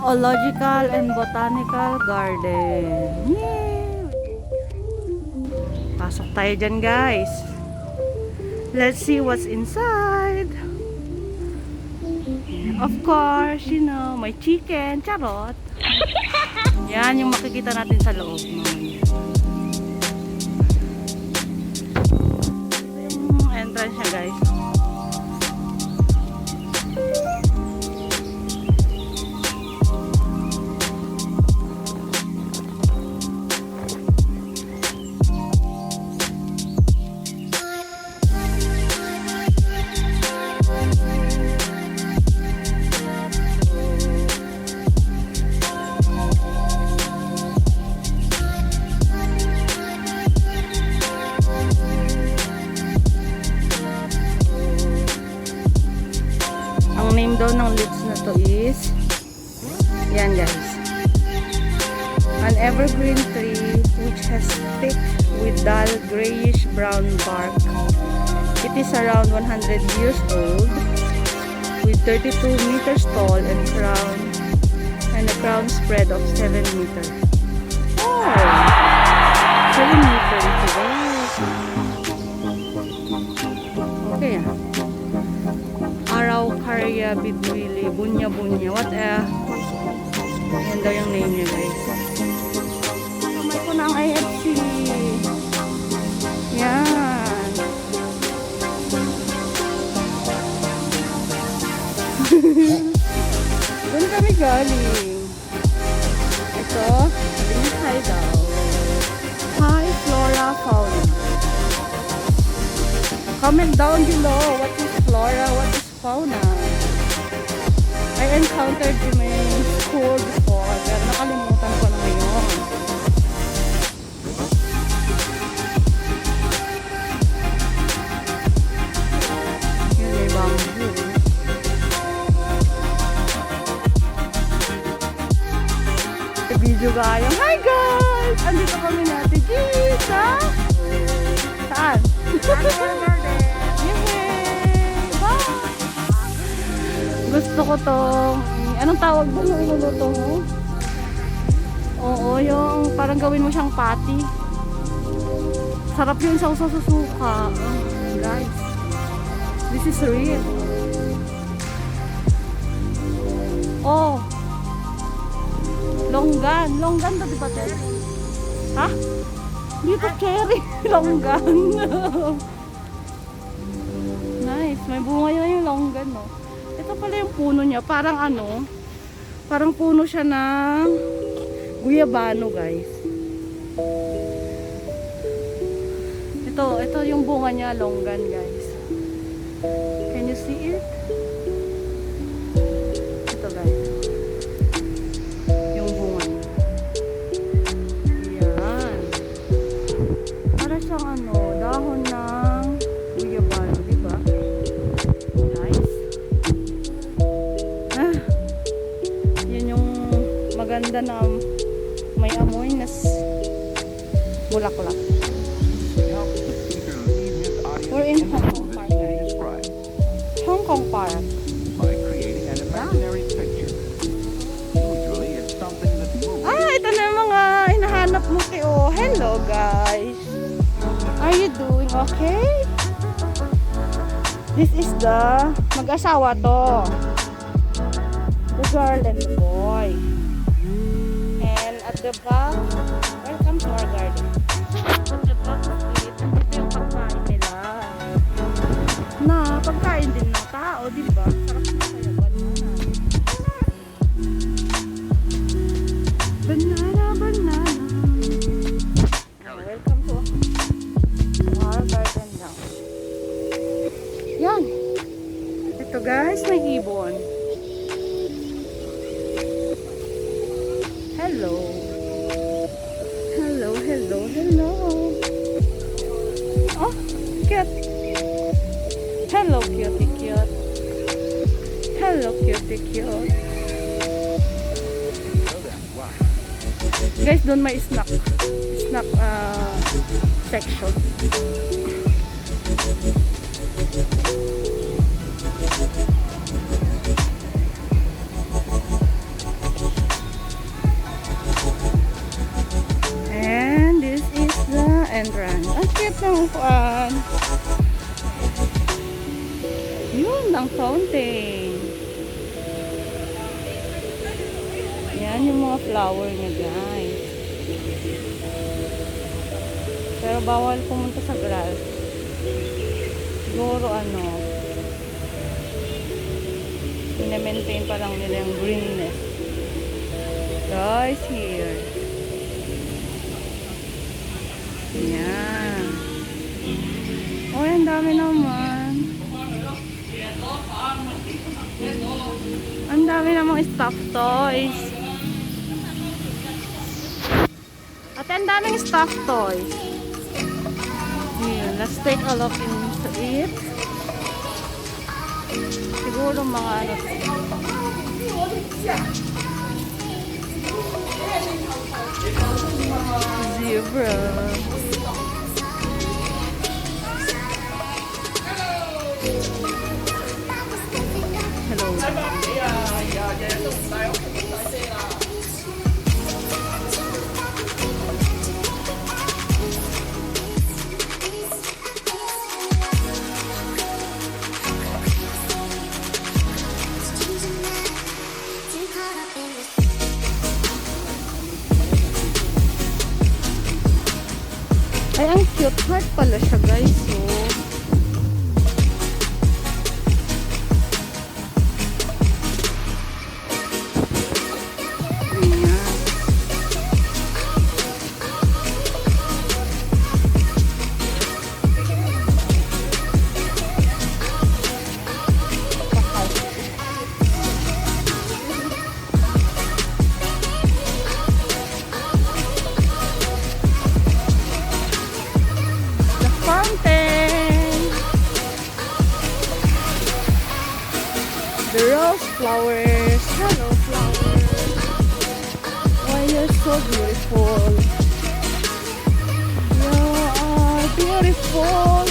Zoological and Botanical Garden. Yay! Pasok tayo dyan, guys. Let's see what's inside. Of course, you know, may chicken, charot. Yan yung makikita natin sa loob. Ito yung entrance niya, guys. Name daw ng leaves na to is yan, guys, an evergreen tree which has thick with dull grayish brown bark. It is around 100 years old with 32 meters tall and a crown spread of 7 meters. Oh, 7 meters ito, guys. Okay, Araw Karya Bidwili Bunya Bunya. What yan daw yung name niya, guys. Kamay ko na ang IFC. Yan. Doon kami galing. Ito, sabi niya hi daw. Hi Flora Fauna. Comment down below what is flora, what is fauna. I encountered in my school before, pero nakalimutan ko na ngayon. Yun, may bamboo. Video kayo. Hi guys! Andito kami natin. Jeez, ha? Saan? Gusto ko tong, anong tawag doon yung iluluto mo? Oo, yung parang gawin mo siyang patty. Sarap yun sa susuka. Guys, this is real. Oh, longgan to, diba, Ted? Ha? Dito cherry, longgan. Nice, may bunga yun yung longgan, no? Ito pala yung puno niya, parang parang puno siya ng guyabano, guys. Ito yung bunga niya, longgan, guys. Can you see it? Ito, guys. Yung bunga niya. Yan. Para siyang dahon ng guyabano, diba? Maganda na may amoy na bulaklak. We're in Hong Kong Park, guys. Hong Kong Park. By creating an imaginary picture. Usually it's something that moves. Ito na yung mga hinahanap mo, Teo. Hello, guys. Are you doing okay? This is the mag-asawa to. The girl and the boy. At the back, welcome to our garden. At the back of it, ito yung pagkain nila. Na, pagkain din ng tao, diba? Sarap na kaya, banana. Banana. Welcome to our garden now. Yan. Ito, guys, may ibon. Hello. Oh, cute. Hello, cutie cute. Hello, cutie cute. Guys, doon may snack section. entrance. Ang cute ng upuan. Yun, ang fountain. Yan yung mga flower niya, guys. Pero bawal pumunta sa grass. Siguro ina-maintain pa lang nila yung greenness. Guys, here. Yan. Oh, ang dami naman. Ang dami namang stuffed toys. At ang daming stuffed toys. Here, let's take a look into it. Siguro mga zebra. Hello. Ay, ang cute. Heart pala siya, guys. So, ayan. Fountain. The rose flowers. Hello, flowers. Why you're so beautiful. You are beautiful.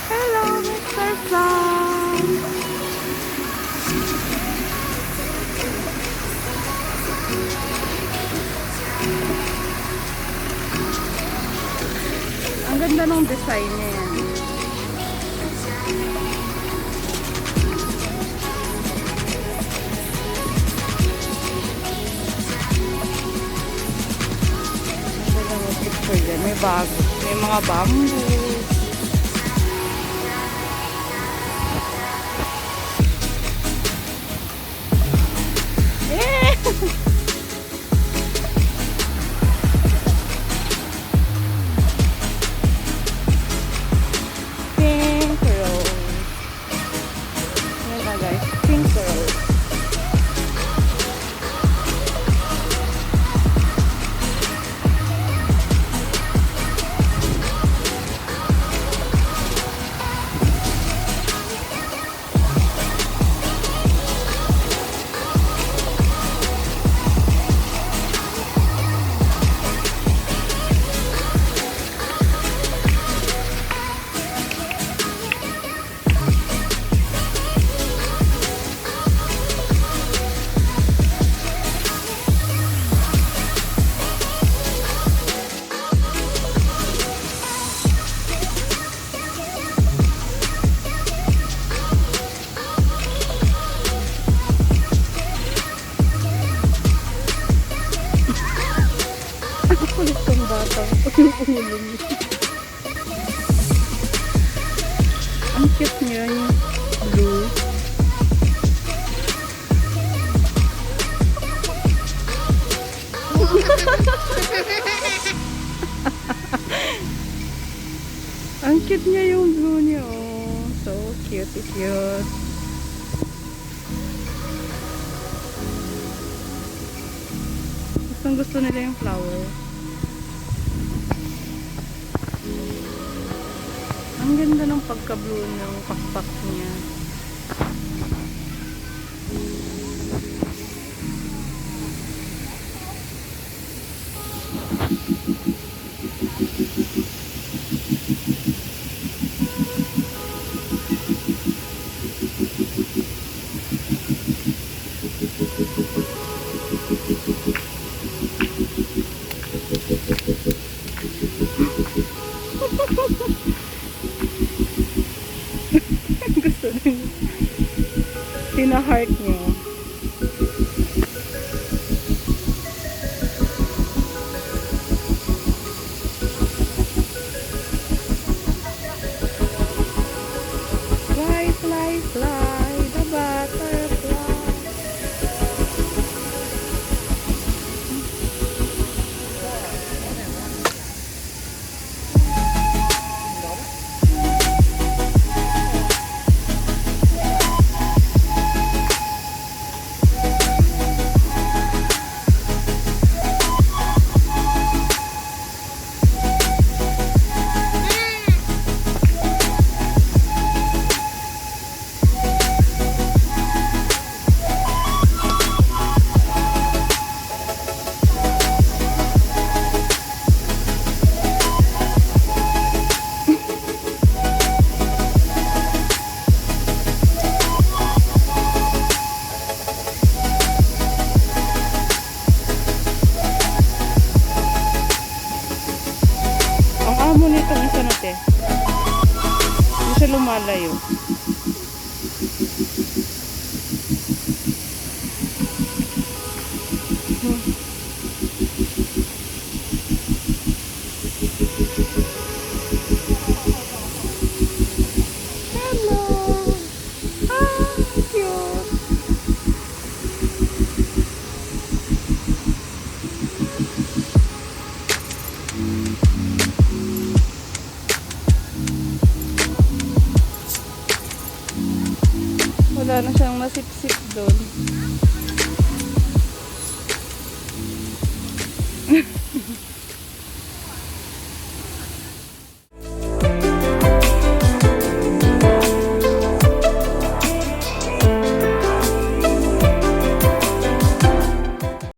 Hello, Mr. Sun. Ang ganda ng design niya yan. Ang ganda ng picture dyan. May bago. May mga bamboo. Pink rose. Ano ba, guys? Pink rose. Kulit tong bata. Yung ulo niya. Ang cute niya yung blue. Ang cute niya yung blue niya, oh. So cute, cute. Gustong gusto nila yung flower. Ang ganda ng pagka-blue ng pakpak niya. Gusto din. Tina-heart niya. Fly, fly, fly, the butterfly. Amo nito ng isa natin. Hindi siya lumalayo. Hello! Ah, cute! Wala na siyang nasipsip doon.